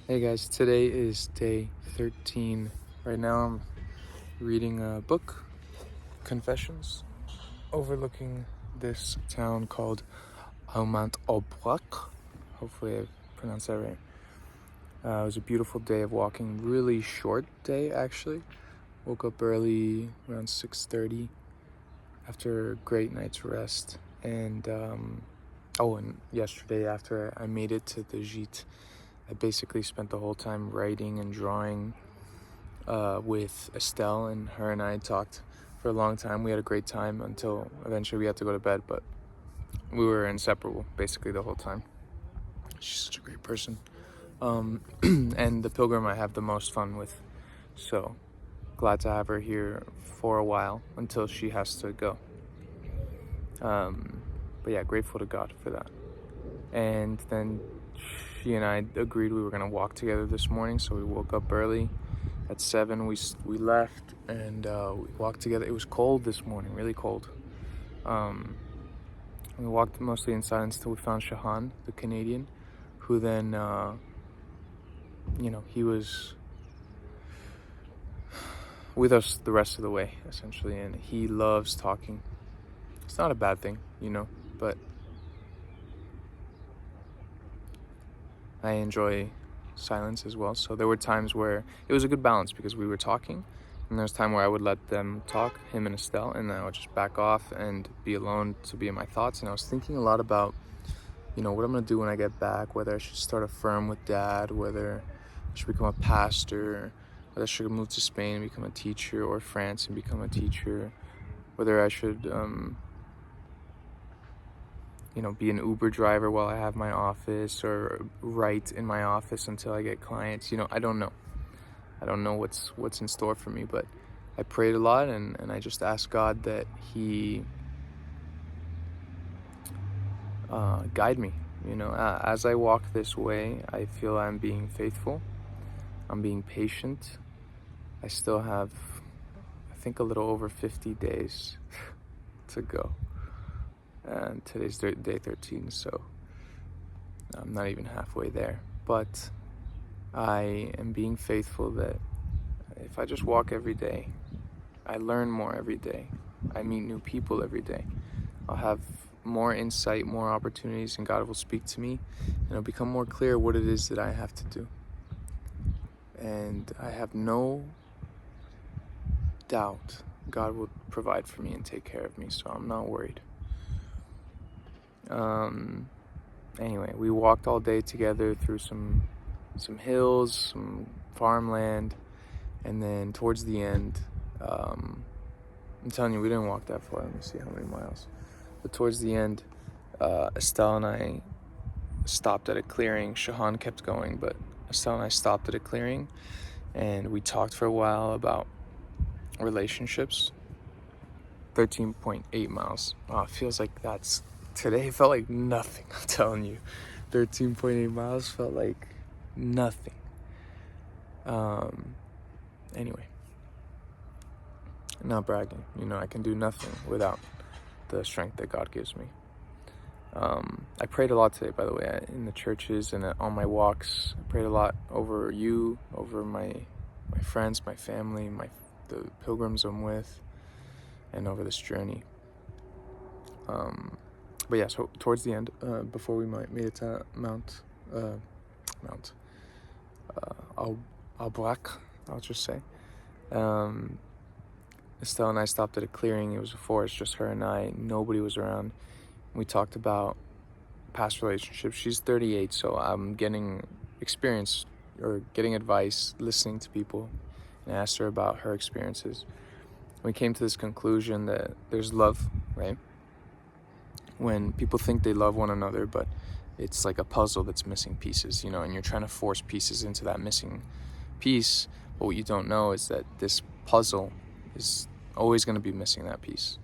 Hey guys, today is day 13. Right now I'm reading a book, Confessions, overlooking this town called Mount Aubrac. Hopefully I pronounced that right. It was a beautiful day of walking, really short day actually. Woke up early, around 6:30 after a great night's rest. And yesterday after I made it to the gîte, I basically spent the whole time writing and drawing with Estelle, and her and I talked for a long time. We had a great time until eventually we had to go to bed, but we were inseparable basically the whole time. She's such a great person. And the pilgrim I have the most fun with. So glad to have her here for a while until she has to go. But yeah, grateful to God for that. And then she and I agreed we were going to walk together this morning, so we woke up early. At 7, we left and we walked together. It was cold this morning, really cold. We walked mostly in silence until we found Shahan, the Canadian, who then, he was with us the rest of the way, essentially, and he loves talking. It's not a bad thing, but I enjoy silence as well. So there were times where it was a good balance because we were talking, and there was time where I would let them talk, him and Estelle, and then I would just back off and be alone to be in my thoughts. And I was thinking a lot about, what I'm gonna do when I get back, whether I should start a firm with Dad, whether I should become a pastor, whether I should move to Spain and become a teacher, or France and become a teacher, whether I should be an Uber driver while I have my office, or write in my office until I get clients. I don't know. I don't know what's in store for me, but I prayed a lot, and I just asked God that He guide me. As I walk this way, I feel I'm being faithful. I'm being patient. I still have, I think, a little over 50 days to go. And today's day 13, so I'm not even halfway there. But I am being faithful that if I just walk every day, I learn more every day, I meet new people every day, I'll have more insight, more opportunities, and God will speak to me, and it'll become more clear what it is that I have to do. And I have no doubt God will provide for me and take care of me, so I'm not worried. Anyway, we walked all day together through some hills, some farmland, and then towards the end, I'm telling you, we didn't walk that far. Let me see how many miles. But towards the end, Estelle and I stopped at a clearing. Shahan kept going, but Estelle and I stopped at a clearing, and we talked for a while about relationships. 13.8 miles. Oh, it feels like today felt like nothing. I'm telling you, 13.8 miles felt like nothing. Anyway, not bragging. I can do nothing without the strength that God gives me. I prayed a lot today, by the way, in the churches and on my walks. I prayed a lot over you, over my friends, my family, the pilgrims I'm with, and over this journey. But yeah, so towards the end, before we made it to Mount Aubrac, I'll just say, Estelle and I stopped at a clearing. It was a forest, just her and I. Nobody was around. We talked about past relationships. She's 38, so I'm getting experience or getting advice, listening to people, and I asked her about her experiences. We came to this conclusion that there's love, right? When people think they love one another, but it's like a puzzle that's missing pieces, and you're trying to force pieces into that missing piece, but what you don't know is that this puzzle is always going to be missing that piece,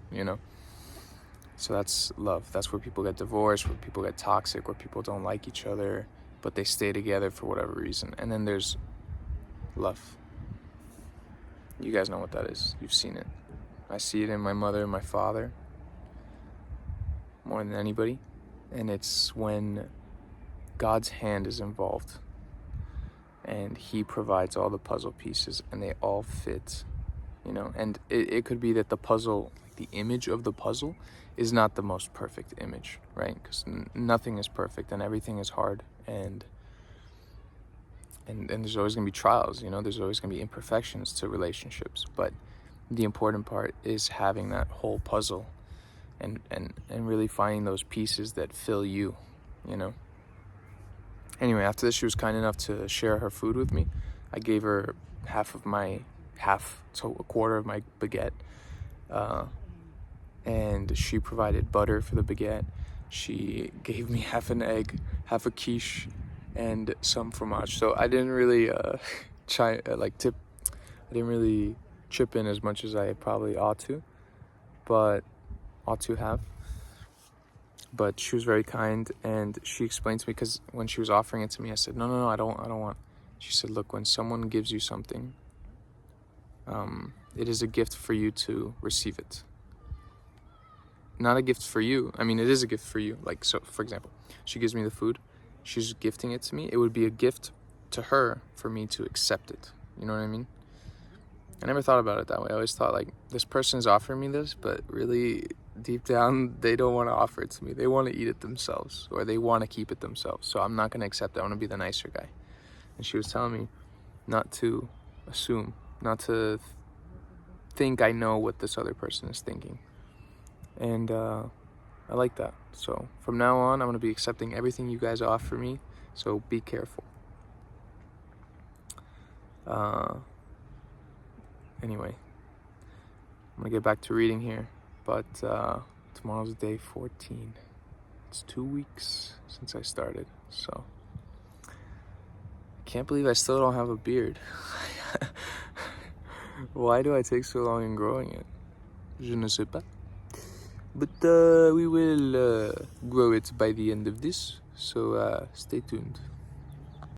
So that's love. That's where people get divorced, where people get toxic, where people don't like each other, but they stay together for whatever reason. And then there's love. You guys know what that is. You've seen it. I see it in my mother and my father more than anybody. And it's when God's hand is involved. and he provides all the puzzle pieces, and they all fit, you know. And it could be that the puzzle, the image of the puzzle, is not the most perfect image, right? Because nothing is perfect, and everything is hard, and there's always going to be trials, you know. There's always going to be imperfections to relationships, but the important part is having that whole puzzle, and really finding those pieces that fill you, you know. Anyway, after this, she was kind enough to share her food with me. I gave her so a quarter of my baguette, and she provided butter for the baguette. She gave me half an egg, half a quiche, and some fromage. So I didn't really tip. I didn't really chip in as much as I probably ought to have. But she was very kind, and she explained to me, because when she was offering it to me, I said, no, I don't want. She said, look, when someone gives you something, it is a gift for you to receive it. Not a gift for you. I mean, it is a gift for you. Like, so, for example, she gives me the food. She's gifting it to me. It would be a gift to her for me to accept it. You know what I mean? I never thought about it that way. I always thought, like, this person is offering me this, but really, deep down, they don't want to offer it to me. They want to eat it themselves, or they want to keep it themselves. So I'm not going to accept it. I want to be the nicer guy. And she was telling me not to assume, not to think I know what this other person is thinking. And I like that. So from now on, I'm going to be accepting everything you guys offer me. So be careful. Anyway, I'm going to get back to reading here. But tomorrow's day 14. It's 2 weeks since I started. So I can't believe I still don't have a beard. Why do I take so long in growing it? Je ne sais pas. But we will grow it by the end of this. So stay tuned.